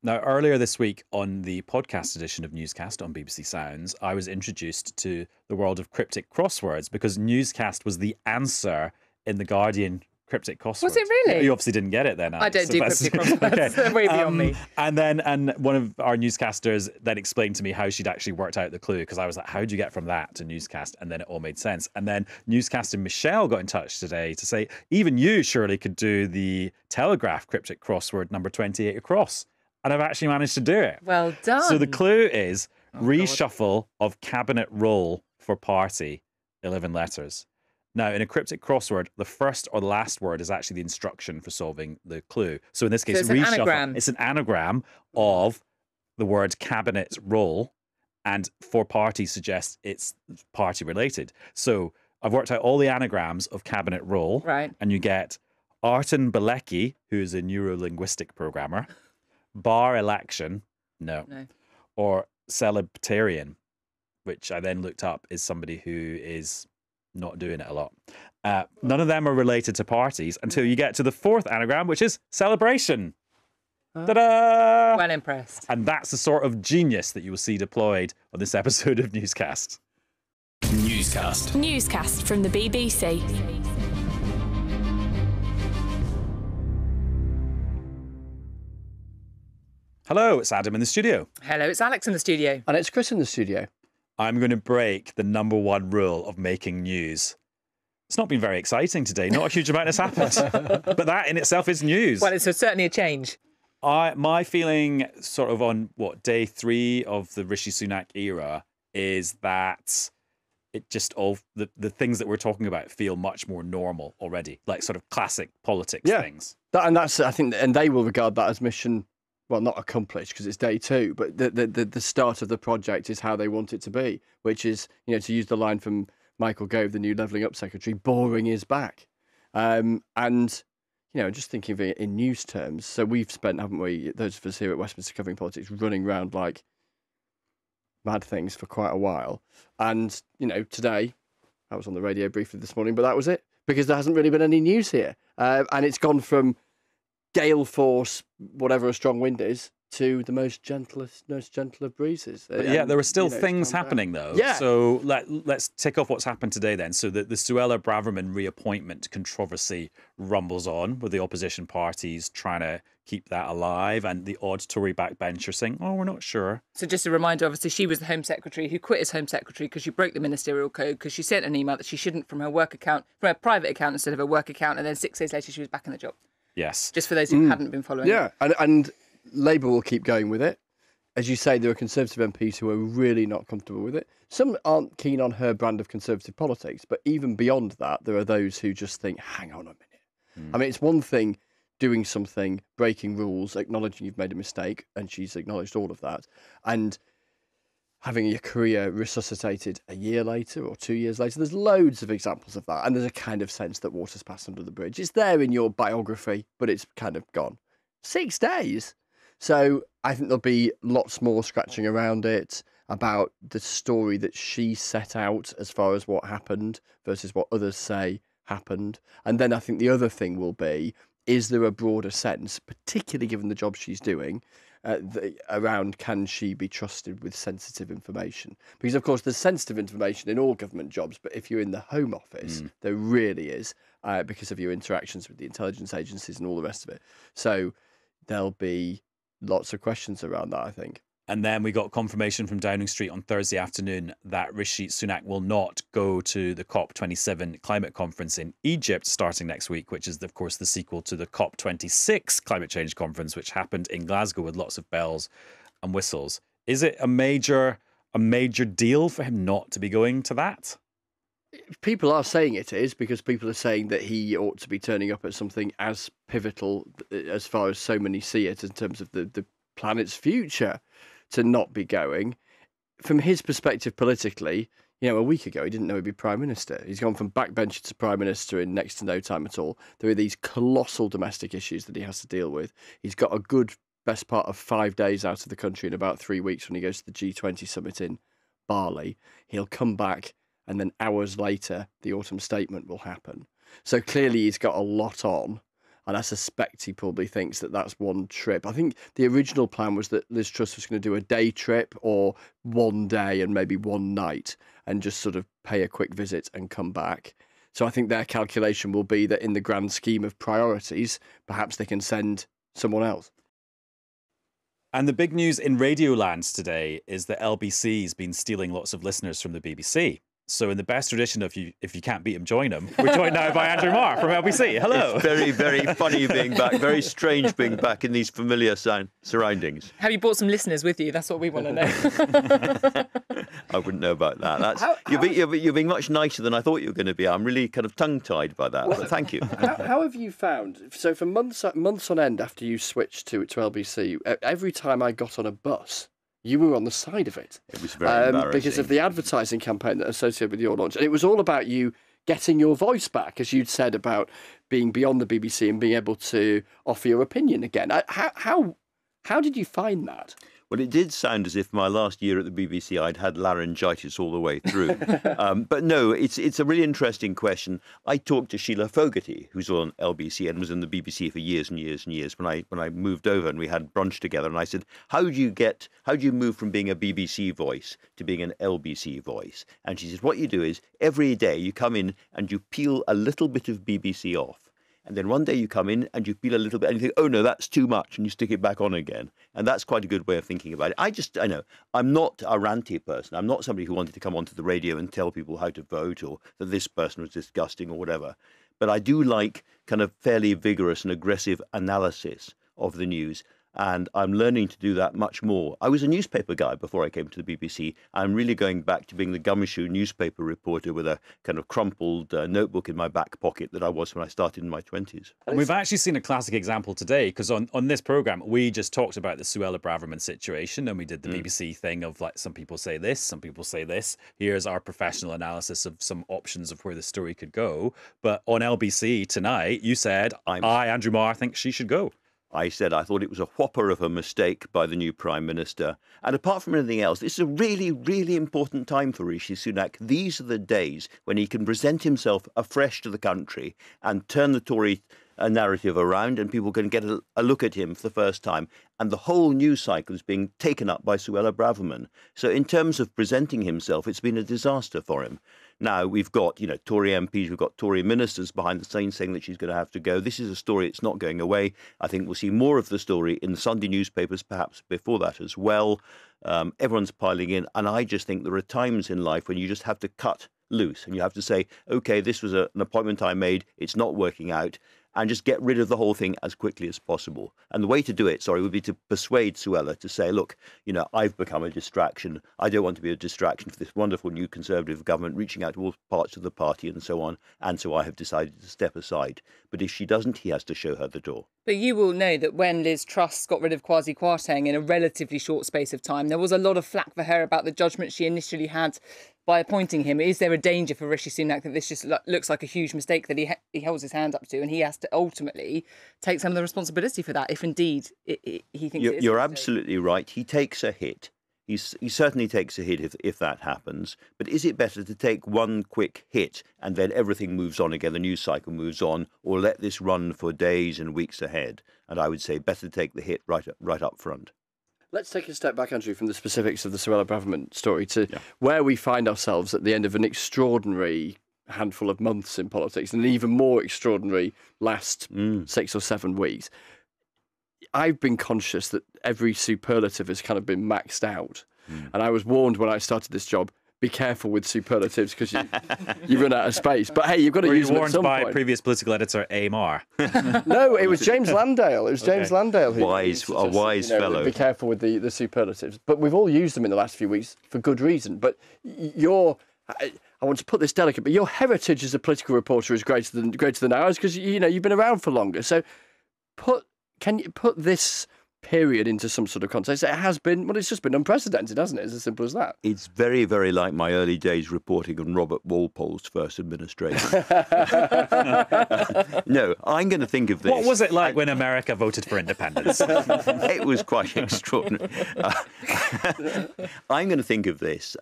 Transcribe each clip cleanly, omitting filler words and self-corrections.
Now, earlier this week on the podcast edition of Newscast on BBC Sounds, I was introduced to the world of cryptic crosswords because Newscast was the answer in The Guardian cryptic crosswords. Was it really? You obviously didn't get it then, Alex. I don't do cryptic crosswords. Okay. They're way beyond me. And one of our newscasters then explained to me how she'd actually worked out the clue, because I was like, how'd you get from that to Newscast? And then it all made sense. And then Newscaster Michelle got in touch today to say, even you surely could do the Telegraph cryptic crossword number 28 across. And I've actually managed to do it. Well done. So the clue is reshuffle of cabinet roll for party, 11 letters. Now, in a cryptic crossword, the first or the last word is actually the instruction for solving the clue. So in this case, it's reshuffle. an anagram. It's an anagram of the word cabinet roll, and for party suggests it's party related. So I've worked out all the anagrams of cabinet roll. Right. And you get Artin Bilecki, who is a neuro-linguistic programmer, bar election, no. Or celebtarian, which I then looked up is somebody who is not doing it a lot. None of them are related to parties until you get to the fourth anagram, which is celebration. Ta-da! Well impressed. And that's the sort of genius that you will see deployed on this episode of Newscast. Newscast from the BBC. Hello, it's Adam in the studio. Hello, it's Alex in the studio. And it's Chris in the studio. I'm going to break the number one rule of making news. It's not been very exciting today. Not a huge amount has happened. But that in itself is news. Well, it's certainly a change. My feeling sort of on, day 3 of the Rishi Sunak era is that it just all, the things that we're talking about feel much more normal already. Like sort of classic politics things. That's, I think, and they will regard that as mission, well, not accomplished because it's day 2, but the start of the project is how they want it to be, which is, to use the line from Michael Gove, the new Levelling Up Secretary, boring is back. And, just thinking of it in news terms, so we've spent, haven't we, those of us here at Westminster covering politics, running around like mad things for quite a while. And, today, I was on the radio briefly this morning, but that was it, because there hasn't really been any news here. And it's gone from gale force, whatever a strong wind is, to the most gentle of breezes. But yeah, there are still things happening though. Yeah. So let's tick off what's happened today then. So the Suella Braverman reappointment controversy rumbles on, with the opposition parties trying to keep that alive, and the odd Tory backbencher saying, "Oh, we're not sure." So just a reminder, obviously, she was the Home Secretary who quit as Home Secretary because she broke the ministerial code, because she sent an email that she shouldn't from her private account instead of her work account, and then 6 days later she was back in the job. Yes. Just for those who hadn't been following. Yeah, and Labour will keep going with it. As you say, there are Conservative MPs who are really not comfortable with it. Some aren't keen on her brand of Conservative politics, but even beyond that, there are those who just think, hang on a minute. I mean, it's one thing doing something, breaking rules, acknowledging you've made a mistake, and she's acknowledged all of that, and having your career resuscitated a year later or 2 years later. There's loads of examples of that, and there's a kind of sense that water's passed under the bridge. It's there in your biography, but it's kind of gone. 6 days. So I think there'll be lots more scratching around it about the story that she set out as far as what happened versus what others say happened. And then I think the other thing will be, is there a broader sense, particularly given the job she's doing, around can she be trusted with sensitive information? Because, of course, there's sensitive information in all government jobs, but if you're in the Home Office, there really is, because of your interactions with the intelligence agencies and all the rest of it. So there'll be lots of questions around that, I think. And then we got confirmation from Downing Street on Thursday afternoon that Rishi Sunak will not go to the COP27 climate conference in Egypt starting next week, which is, of course, the sequel to the COP26 climate change conference, which happened in Glasgow with lots of bells and whistles. Is it a major deal for him not to be going to that? People are saying it is, because people are saying that he ought to be turning up at something as pivotal as far as so many see it in terms of the planet's future, to not be going. From his perspective politically, a week ago he didn't know he'd be Prime Minister. He's gone from backbencher to Prime Minister in next to no time at all. There are these colossal domestic issues that he has to deal with. He's got a good best part of 5 days out of the country in about 3 weeks when he goes to the G20 summit in Bali. He'll come back, and then hours later the autumn statement will happen. So clearly he's got a lot on. And I suspect he probably thinks that that's one trip. I think the original plan was that Liz Truss was going to do a day trip or one day and maybe one night and just sort of pay a quick visit and come back. So I think their calculation will be that in the grand scheme of priorities, perhaps they can send someone else. And the big news in Radioland today is that LBC's been stealing lots of listeners from the BBC. So in the best tradition of if you can't beat him, join him, we're joined now by Andrew Marr from LBC. Hello. It's very, very funny being back. Very strange being back in these familiar surroundings. Have you brought some listeners with you? That's what we want to know. I wouldn't know about that. You're being much nicer than I thought you were going to be. I'm really kind of tongue-tied by that, but thank you. How have you found, so for months on end after you switched to LBC, every time I got on a bus, you were on the side of it. It was very embarrassing. Because of the advertising campaign that associated with your launch. And it was all about you getting your voice back, as you'd said about being beyond the BBC and being able to offer your opinion again. How did you find that? Well, it did sound as if my last year at the BBC I'd had laryngitis all the way through. But no, it's a really interesting question. I talked to Sheila Fogarty, who's on LBC and was in the BBC for years and years and years, when I moved over and we had brunch together. And I said, how do you move from being a BBC voice to being an LBC voice? And she said, what you do is every day you come in and you peel a little bit of BBC off. And then one day you come in and you peel a little bit and you think, oh, no, that's too much. And you stick it back on again. And that's quite a good way of thinking about it. I know, I'm not a ranty person. I'm not somebody who wanted to come onto the radio and tell people how to vote or that this person was disgusting or whatever. But I do like kind of fairly vigorous and aggressive analysis of the news. And I'm learning to do that much more. I was a newspaper guy before I came to the BBC. I'm really going back to being the gumshoe newspaper reporter with a kind of crumpled notebook in my back pocket that I was when I started in my 20s. And we've actually seen a classic example today, because on this programme, we just talked about the Suella Braverman situation, and we did the BBC thing of, like, some people say this, some people say this. Here's our professional analysis of some options of where the story could go. But on LBC tonight, you said, I, Andrew Marr, think she should go. I said I thought it was a whopper of a mistake by the new Prime Minister. And apart from anything else, this is a really, really important time for Rishi Sunak. These are the days when he can present himself afresh to the country and turn the Tory narrative around, and people can get a look at him for the first time. And the whole news cycle is being taken up by Suella Braverman. So in terms of presenting himself, it's been a disaster for him. Now, we've got, Tory MPs, we've got Tory ministers behind the scenes saying that she's going to have to go. This is a story that's not going away. I think we'll see more of the story in the Sunday newspapers, perhaps before that as well. Everyone's piling in. And I just think there are times in life when you just have to cut loose and you have to say, OK, this was an appointment I made. It's not working out. And just get rid of the whole thing as quickly as possible. And the way to do it, would be to persuade Suella to say, look, I've become a distraction. I don't want to be a distraction for this wonderful new Conservative government reaching out to all parts of the party and so on. And so I have decided to step aside. But if she doesn't, he has to show her the door. But you will know that when Liz Truss got rid of Kwasi Kwarteng in a relatively short space of time, there was a lot of flack for her about the judgment she initially had by appointing him. Is there a danger for Rishi Sunak that this just looks like a huge mistake that he holds his hand up to, and he has to ultimately take some of the responsibility for that, if indeed he thinks it is? You're absolutely right. He takes a hit. He certainly takes a hit if that happens. But is it better to take one quick hit and then everything moves on again, the news cycle moves on, or let this run for days and weeks ahead? And I would say better take the hit right up front. Let's take a step back, Andrew, from the specifics of the Suella Braverman story to where we find ourselves at the end of an extraordinary handful of months in politics, and an even more extraordinary last 6 or 7 weeks. I've been conscious that every superlative has kind of been maxed out. And I was warned when I started this job, be careful with superlatives because you run out of space. But hey, you've got to use them at some point. Warned by previous political editor A. Marr. No, it was James Landale. It was James Landale who a wise fellow. Be careful with the superlatives. But we've all used them in the last few weeks for good reason. But I want to put this delicate, but your heritage as a political reporter is greater than ours because you've been around for longer. So can you put this period into some sort of context? It's just been unprecedented, hasn't it? It's as simple as that. It's very, very like my early days reporting on Robert Walpole's first administration. No, I'm going to think of this. What was it like when America voted for independence? It was quite extraordinary. I'm going to think of this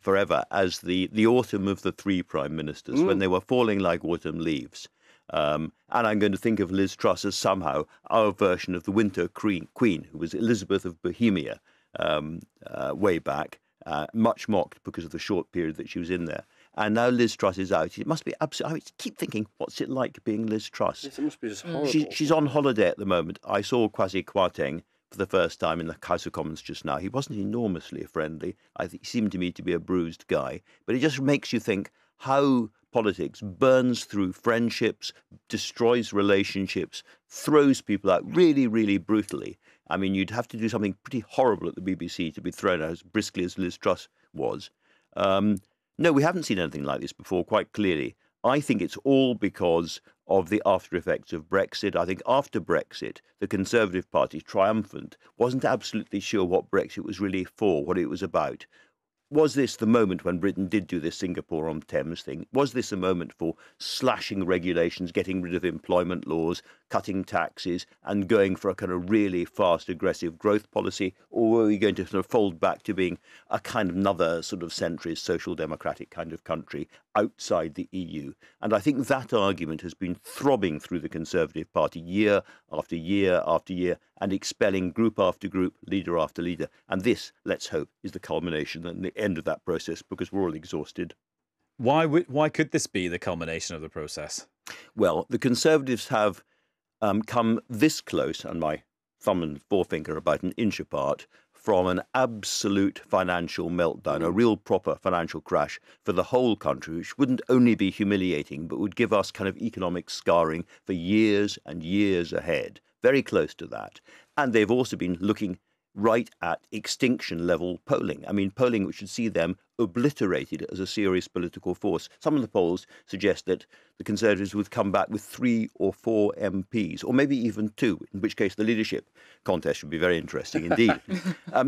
forever as the autumn of the 3 prime ministers, when they were falling like autumn leaves. And I'm going to think of Liz Truss as somehow our version of the Winter Queen, who was Elizabeth of Bohemia way back, much mocked because of the short period that she was in there. And now Liz Truss is out. It must be absolutely. I keep thinking, what's it like being Liz Truss? Yes, it must be just horrible. She's on holiday at the moment. I saw Kwasi Kwarteng for the first time in the House of Commons just now. He wasn't enormously friendly. I think he seemed to me to be a bruised guy. But it just makes you think how politics burns through friendships, destroys relationships, throws people out really, really brutally. I mean, you'd have to do something pretty horrible at the BBC to be thrown out as briskly as Liz Truss was. No, we haven't seen anything like this before, quite clearly. I think it's all because of the after effects of Brexit. I think after Brexit, the Conservative Party, triumphant, wasn't absolutely sure what Brexit was really for, what it was about. Was this the moment when Britain did do this Singapore-on-Thames thing? Was this a moment for slashing regulations, getting rid of employment laws, cutting taxes, and going for a kind of really fast, aggressive growth policy? Or were we going to sort of fold back to being a kind of another sort of centrist, social democratic kind of country outside the EU? And I think that argument has been throbbing through the Conservative Party year after year after year, and expelling group after group, leader after leader. And this, let's hope, is the culmination and the end of that process, because we're all exhausted. Why could this be the culmination of the process? Well, the Conservatives have come this close, and my thumb and forefinger are about an inch apart, from an absolute financial meltdown, a real proper financial crash for the whole country, which wouldn't only be humiliating, but would give us kind of economic scarring for years and years ahead. Very close to that. And they've also been looking right at extinction level polling. I mean, polling which should see them obliterated as a serious political force. Some of the polls suggest that the Conservatives would come back with 3 or 4 MPs, or maybe even 2, in which case the leadership contest would be very interesting indeed.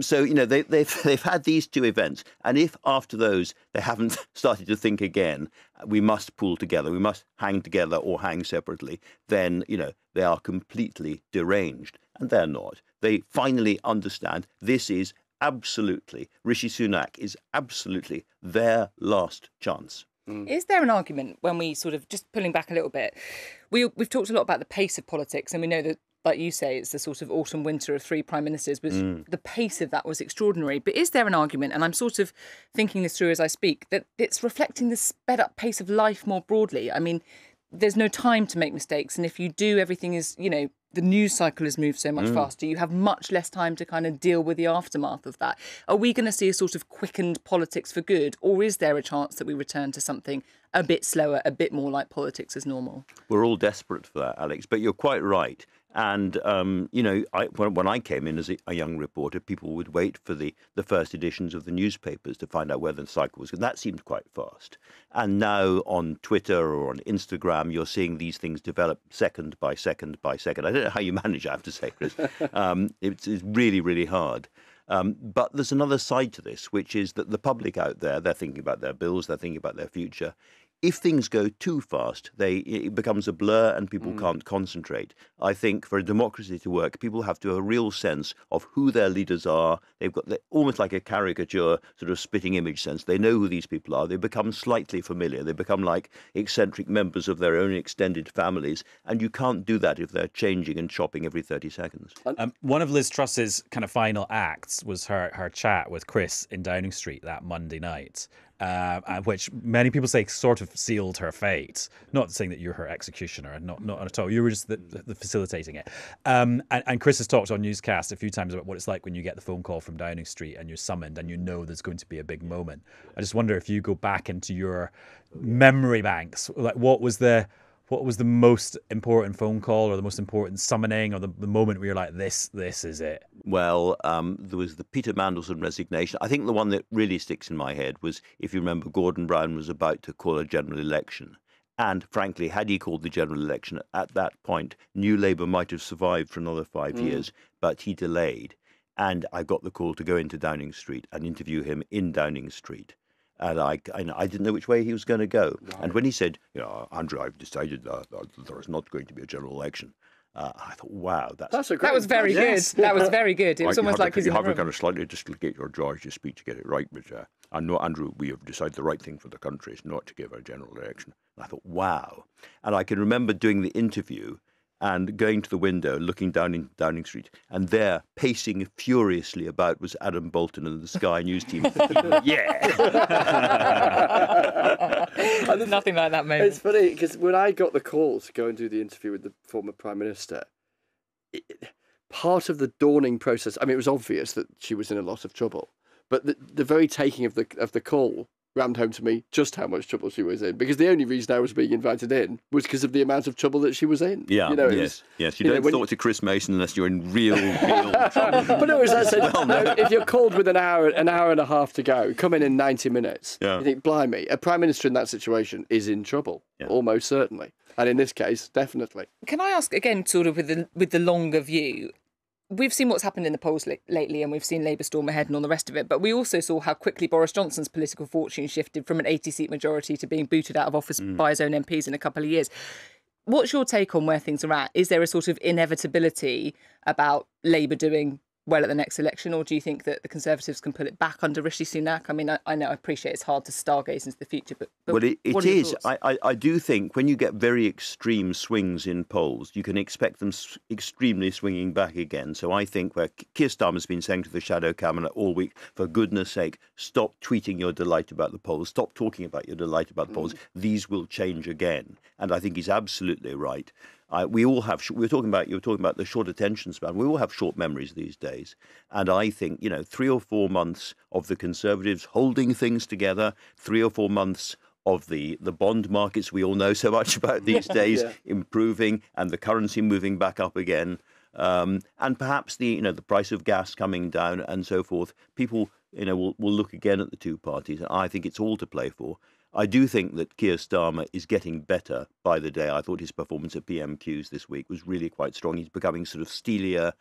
So, you know, they've had these 2 events. And if after those they haven't started to think again, we must pull together, we must hang together or hang separately, then, you know, they are completely deranged. And they're not. They finally understand this is absolutely, Rishi Sunak is absolutely their last chance. Is there an argument when we sort of, just pulling back a little bit, we've talked a lot about the pace of politics, and we know that, like you say, it's the sort of autumn winter of 3 prime ministers, but the pace of that was extraordinary. But is there an argument, and I'm sort of thinking this through as I speak, that it's reflecting the sped up pace of life more broadly? I mean, there's no time to make mistakes, and if you do, everything is, you know, the news cycle has moved so much faster. You have much less time to kind of deal with the aftermath of that. Are we going to see a sort of quickened politics for good, or is there a chance that we return to something a bit slower, a bit more like politics as normal? We're all desperate for that, Alex, but you're quite right. And, you know, when I came in as a young reporter, people would wait for the first editions of the newspapers to find out where the cycle was. And that seemed quite fast. And now on Twitter or on Instagram, you're seeing these things develop second by second by second. I don't know how you manage, I have to say, Chris. It's really, really hard. But there's another side to this, which is that the public out there, they're thinking about their bills, they're thinking about their future. If things go too fast, it becomes a blur and people can't concentrate. I think for a democracy to work, people have to have a real sense of who their leaders are. They've got almost like a caricature, sort of spitting image sense. They know who these people are. They become slightly familiar. They become like eccentric members of their own extended families. And you can't do that if they're changing and chopping every 30 seconds. One of Liz Truss's kind of final acts was her chat with Chris in Downing Street that Monday night. Which many people say sort of sealed her fate. Not saying that you're her executioner, not at all. You were just the facilitating it. And Chris has talked on Newscast a few times about what it's like when you get the phone call from Downing Street and you're summoned and you know there's going to be a big moment. I just wonder if you go back into your memory banks, like what was the most important phone call or the most important summoning or the moment where you're like, this is it? Well, there was the Peter Mandelson resignation. I think the one that really sticks in my head was, if you remember, Gordon Brown was about to call a general election. And frankly, had he called the general election at that point, New Labour might have survived for another 5 years, but he delayed. And I got the call to go into Downing Street and interview him in Downing Street. And I didn't know which way he was going to go. Right. And when he said, you know, Andrew, I've decided there is not going to be a general election, I thought, wow, that was very good. That was very good. It was almost like you have to kind of slightly dislocate your jaw as you speak to get it right. But And no, Andrew, we have decided the right thing for the country is not to give a general election. And I thought, wow. And I can remember doing the interview and going to the window, looking down in Downing Street, and there, pacing furiously about, was Adam Bolton and the Sky News team. Yeah! There's nothing like that moment. It's funny, because when I got the call to go and do the interview with the former Prime Minister, part of the dawning process, I mean, it was obvious that she was in a lot of trouble, but the very taking of the call rammed home to me just how much trouble she was in, because the only reason I was being invited in was because of the amount of trouble that she was in. Yeah, yes. You don't talk to Chris Mason unless you're in real trouble. But no, as I said, if you're called with an hour and a half to go, come in 90 minutes, you think, blimey, a Prime Minister in that situation is in trouble, almost certainly. And in this case, definitely. Can I ask again, sort of with the longer view? We've seen what's happened in the polls lately, and we've seen Labour storm ahead and all the rest of it. But we also saw how quickly Boris Johnson's political fortune shifted from an 80-seat majority to being booted out of office by his own MPs in a couple of years. What's your take on where things are at? Is there a sort of inevitability about Labour doing well at the next election, or do you think that the Conservatives can pull it back under Rishi Sunak? I mean, I know, I appreciate it's hard to stargaze into the future, but well, it is. I do think when you get very extreme swings in polls, you can expect them extremely swinging back again. So I think where Keir Starmer's been saying to the shadow cabinet all week, for goodness sake, stop tweeting your delight about the polls, stop talking about your delight about the polls, these will change again. And I think he's absolutely right. We all have. You were talking about the short attention span. We all have short memories these days, and I think 3 or 4 months of the Conservatives holding things together, 3 or 4 months of the bond markets we all know so much about these days improving, and the currency moving back up again, and perhaps the price of gas coming down and so forth. People will look again at the two parties. I think it's all to play for. I do think that Keir Starmer is getting better by the day. I thought his performance at PMQs this week was really quite strong. He's becoming sort of steelier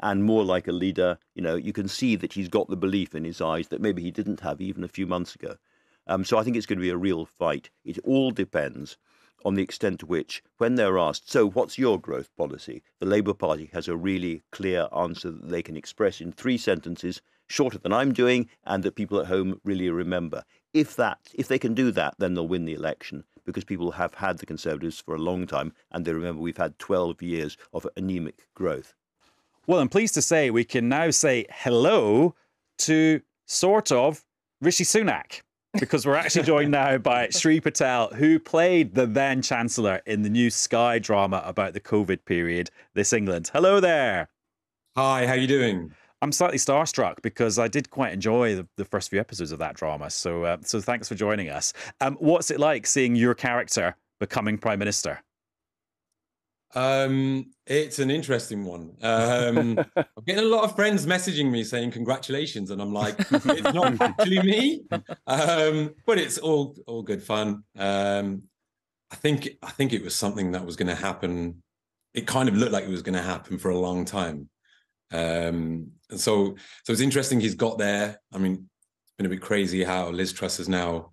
and more like a leader. You can see that he's got the belief in his eyes that maybe he didn't have even a few months ago. So I think it's going to be a real fight. It all depends on the extent to which, when they're asked, so what's your growth policy? The Labour Party has a really clear answer that they can express in 3 sentences, shorter than I'm doing, and that people at home really remember. If they can do that, then they'll win the election, because people have had the Conservatives for a long time, and they remember we've had 12 years of anemic growth. Well, I'm pleased to say we can now say hello to sort of Rishi Sunak, because we're actually joined now by Shri Patel, who played the then Chancellor in the new Sky drama about the COVID period, This England. Hello there. Hi, how are you doing? I'm slightly starstruck because I did quite enjoy the first few episodes of that drama. So thanks for joining us. What's it like seeing your character becoming Prime Minister? It's an interesting one. I'm getting a lot of friends messaging me saying congratulations, and I'm like, it's not actually me, but it's all good fun. I think it was something that was going to happen. It kind of looked like it was going to happen for a long time. And so it's interesting he's got there. I mean, it's been a bit crazy how Liz Truss is now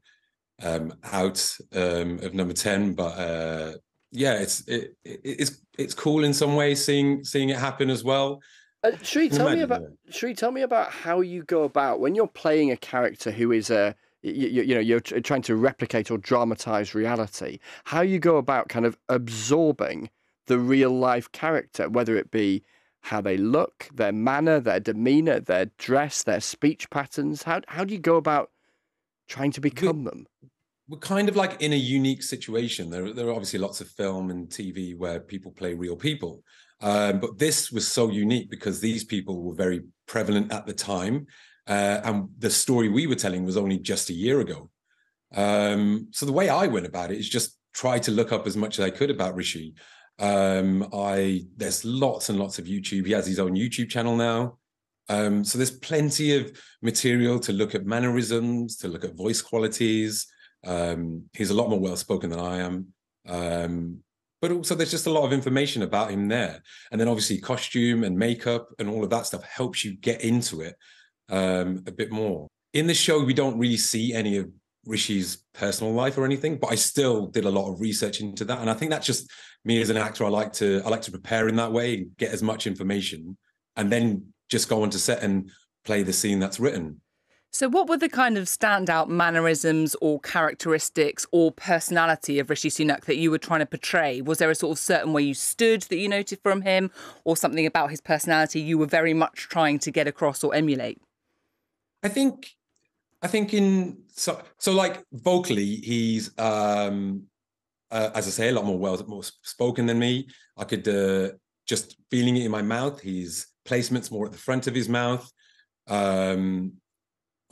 out of number 10, but yeah, it's cool in some ways seeing it happen as well. Shri, tell me about how you go about when you're playing a character who is you're trying to replicate or dramatize reality. How you go about kind of absorbing the real life character, whether it be how they look, their manner, their demeanor, their dress, their speech patterns. How do you go about trying to become them? We're kind of like in a unique situation. There are obviously lots of film and TV where people play real people. But this was so unique because these people were very prevalent at the time. And the story we were telling was only just a year ago. So the way I went about it is just try to look up as much as I could about Rishi. There's lots and lots of YouTube. He has his own YouTube channel now. So there's plenty of material to look at mannerisms, to look at voice qualities. He's a lot more well-spoken than I am. But also there's just a lot of information about him there. And then obviously costume and makeup and all of that stuff helps you get into it a bit more. In the show, we don't really see any of Rishi's personal life or anything, but I still did a lot of research into that. And I think that's just me as an actor. I like to prepare in that way and get as much information and then just go onto set and play the scene that's written. So what were the kind of standout mannerisms or characteristics or personality of Rishi Sunak that you were trying to portray? Was there a sort of certain way you stood that you noted from him, or something about his personality you were very much trying to get across or emulate? I think like vocally, he's as I say, a lot more spoken than me. I could just feeling it in my mouth. His placement's more at the front of his mouth.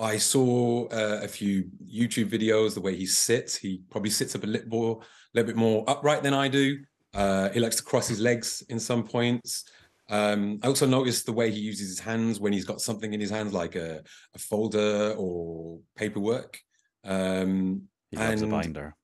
I saw a few YouTube videos, the way he sits. He probably sits up a little bit more upright than I do. He likes to cross his legs in some points. I also noticed the way he uses his hands when he's got something in his hands, like a folder or paperwork. He loves a binder.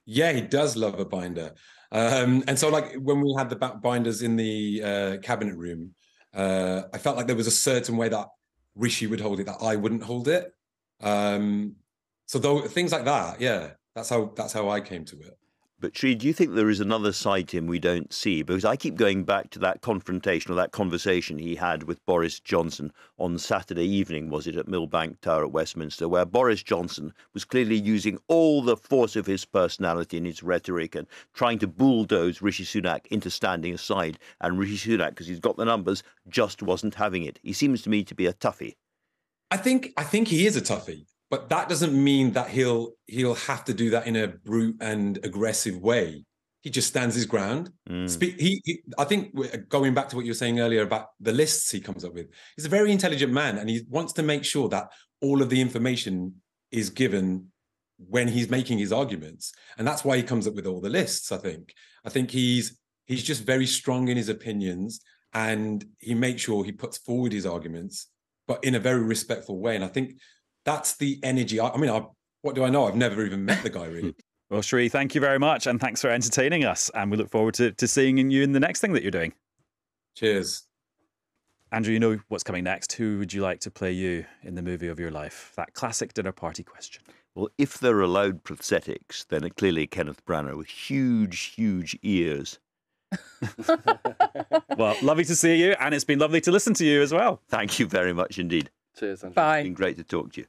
Yeah, he does love a binder. And so, like, when we had the binders in the cabinet room, I felt like there was a certain way that Rishi would hold it that I wouldn't hold it. So things like that, yeah, that's how I came to it. But Shri, do you think there is another side to him we don't see? Because I keep going back to that confrontation or that conversation he had with Boris Johnson on Saturday evening, was it, at Millbank Tower at Westminster, where Boris Johnson was clearly using all the force of his personality and his rhetoric and trying to bulldoze Rishi Sunak into standing aside. And Rishi Sunak, because he's got the numbers, just wasn't having it. He seems to me to be a toughie. I think he is a toughie. But that doesn't mean that he'll have to do that in a brute and aggressive way. He just stands his ground. I think, going back to what you were saying earlier about the lists he comes up with, he's a very intelligent man, and he wants to make sure that all of the information is given when he's making his arguments, and that's why he comes up with all the lists. I think he's just very strong in his opinions, and he makes sure he puts forward his arguments, but in a very respectful way. And I think that's the energy. I mean, what do I know? I've never even met the guy, really. Well, Shri, thank you very much, and thanks for entertaining us. And we look forward to seeing you in the next thing that you're doing. Cheers. Andrew, you know what's coming next. Who would you like to play you in the movie of your life? That classic dinner party question. Well, if they're allowed prosthetics, then clearly Kenneth Branagh with huge, huge ears. Well, lovely to see you, and it's been lovely to listen to you as well. Thank you very much indeed. Cheers, Andrew. Bye. It's been great to talk to you.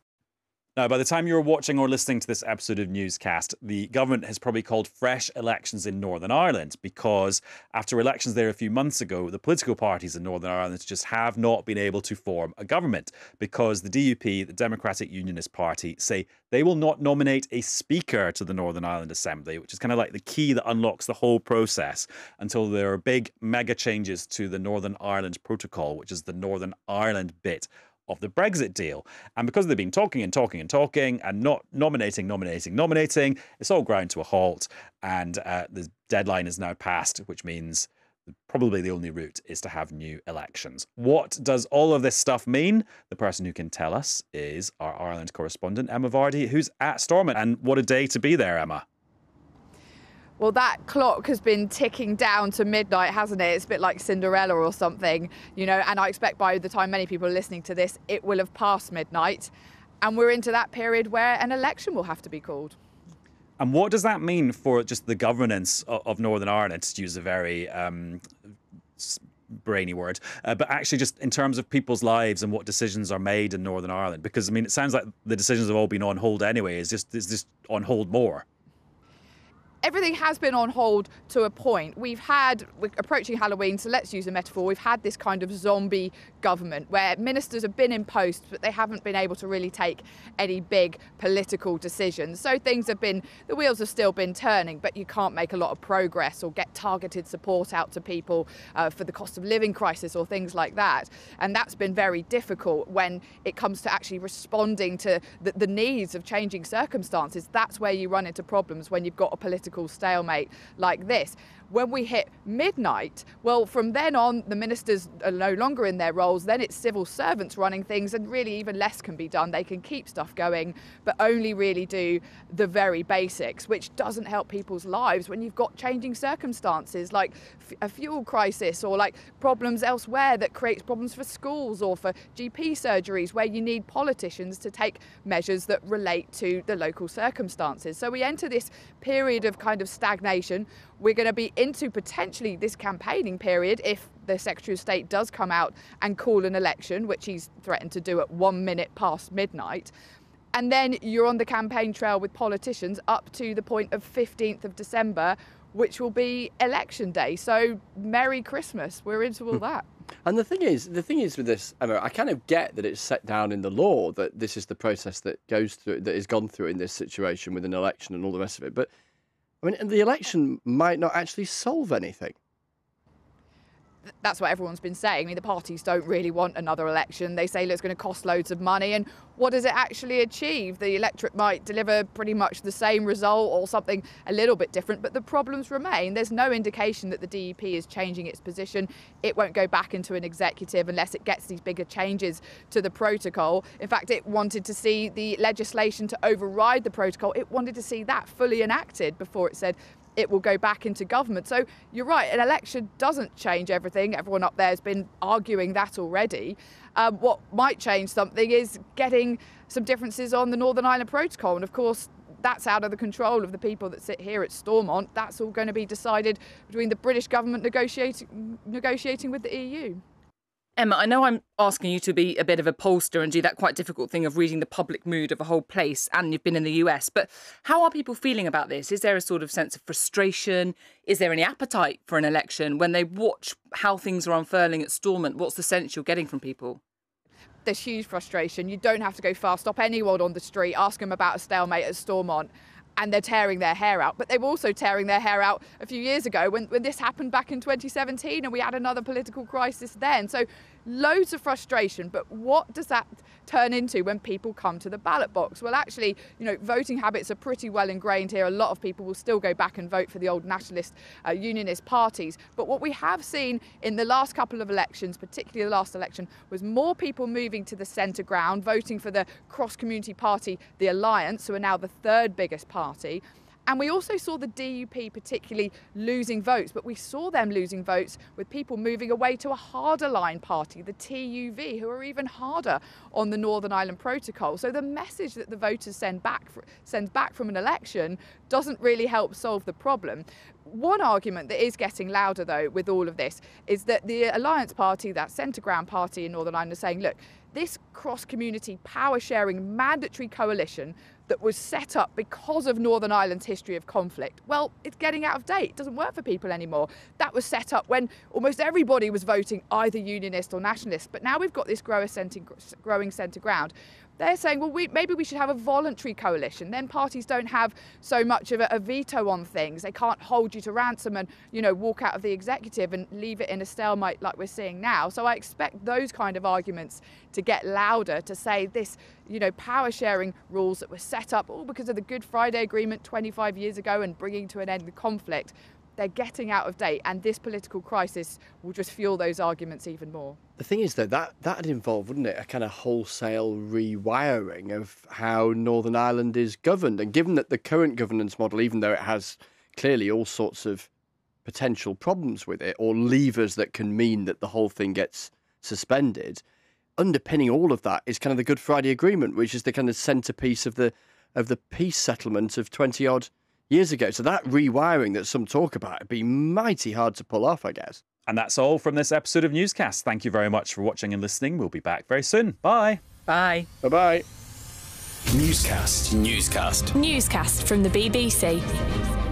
Now, by the time you're watching or listening to this episode of Newscast, the government has probably called fresh elections in Northern Ireland, because after elections there a few months ago, the political parties in Northern Ireland just have not been able to form a government, because the DUP, the Democratic Unionist Party, say they will not nominate a speaker to the Northern Ireland Assembly, which is kind of like the key that unlocks the whole process, until there are big mega changes to the Northern Ireland Protocol, which is the Northern Ireland bit of the Brexit deal. And because they've been talking and not nominating, it's all ground to a halt. And the deadline is now passed, which means probably the only route is to have new elections. What does all of this stuff mean? The person who can tell us is our Ireland correspondent, Emma Vardy, who's at Stormont. And what a day to be there, Emma. Well, that clock has been ticking down to midnight, hasn't it? It's a bit like Cinderella or something, you know, and I expect by the time many people are listening to this, it will have passed midnight. And we're into that period where an election will have to be called. And what does that mean for just the governance of Northern Ireland, to use a very brainy word, but actually just in terms of people's lives and what decisions are made in Northern Ireland? Because, I mean, it sounds like the decisions have all been on hold anyway. Is this on hold more? Everything has been on hold to a point. We're approaching Halloween, so let's use a metaphor. We've had this kind of zombie government where ministers have been in post, but they haven't been able to really take any big political decisions. So the wheels have still been turning, but you can't make a lot of progress or get targeted support out to people for the cost of living crisis or things like that. And that's been very difficult when it comes to actually responding to the needs of changing circumstances. That's where you run into problems when you've got a political stalemate like this. When we hit midnight, well, from then on, the ministers are no longer in their roles. Then it's civil servants running things, and really even less can be done. They can keep stuff going, but only really do the very basics, which doesn't help people's lives when you've got changing circumstances like a fuel crisis, or like problems elsewhere that creates problems for schools or for GP surgeries, where you need politicians to take measures that relate to the local circumstances. So we enter this period of kind of stagnation. We're going to be into potentially this campaigning period if the Secretary of State does come out and call an election, which he's threatened to do at 1 minute past midnight. And then you're on the campaign trail with politicians up to the point of 15th of December, which will be election day. So Merry Christmas. We're into all that. And the thing is with this, Emma, I kind of get that it's set down in the law that this is the process that is gone through in this situation with an election and all the rest of it. But I mean, the election might not actually solve anything. That's what everyone's been saying. I mean, the parties don't really want another election. They say, look, it's going to cost loads of money. And what does it actually achieve? The electorate might deliver pretty much the same result or something a little bit different, but the problems remain. There's no indication that the DUP is changing its position. It won't go back into an executive unless it gets these bigger changes to the protocol. In fact, it wanted to see the legislation to override the protocol. It wanted to see that fully enacted before it said it will go back into government. So you're right, an election doesn't change everything. Everyone up there has been arguing that already. What might change something is getting some differences on the Northern Ireland Protocol. And of course, that's out of the control of the people that sit here at Stormont. That's all going to be decided between the British government negotiating with the EU. Emma, I know I'm asking you to be a bit of a pollster and do that quite difficult thing of reading the public mood of a whole place, and you've been in the US, but how are people feeling about this? Is there a sort of sense of frustration? Is there any appetite for an election? When they watch how things are unfurling at Stormont, what's the sense you're getting from people? There's huge frustration. You don't have to go far. Stop anyone on the street, ask them about a stalemate at Stormont, and they're tearing their hair out. But they were also tearing their hair out a few years ago when this happened back in 2017 and we had another political crisis then. So loads of frustration. But what does that turn into when people come to the ballot box? Well, actually, voting habits are pretty well ingrained here. A lot of people will still go back and vote for the old nationalist, unionist parties. But what we have seen in the last couple of elections, particularly the last election, was more people moving to the centre ground, voting for the cross-community party, the Alliance, who are now the third biggest party. And we also saw the DUP particularly losing votes, but we saw them losing votes with people moving away to a harder line party, the TUV, who are even harder on the Northern Ireland Protocol. So the message that the voters send back from an election doesn't really help solve the problem. One argument that is getting louder, though, with all of this is that the Alliance Party, that centre ground party in Northern Ireland, is saying, look, this cross-community power-sharing mandatory coalition that was set up because of Northern Ireland's history of conflict, well, it's getting out of date. It doesn't work for people anymore. That was set up when almost everybody was voting either unionist or nationalist. But now we've got this growing centre ground. They're saying, well, maybe we should have a voluntary coalition. Then parties don't have so much of a veto on things. They can't hold you to ransom and, walk out of the executive and leave it in a stalemate like we're seeing now. So I expect those kind of arguments to get louder, to say this, power sharing rules that were set up all because of the Good Friday Agreement 25 years ago and bringing to an end the conflict. They're getting out of date, and this political crisis will just fuel those arguments even more. The thing is, though, that'd involve, wouldn't it, a kind of wholesale rewiring of how Northern Ireland is governed. And given that the current governance model, even though it has clearly all sorts of potential problems with it, or levers that can mean that the whole thing gets suspended, underpinning all of that is kind of the Good Friday Agreement, which is the kind of centrepiece of the peace settlement of 20-odd years ago. So that rewiring that some talk about would be mighty hard to pull off, I guess. And that's all from this episode of Newscast. Thank you very much for watching and listening. We'll be back very soon. Bye. Bye. Bye-bye. Newscast from the BBC.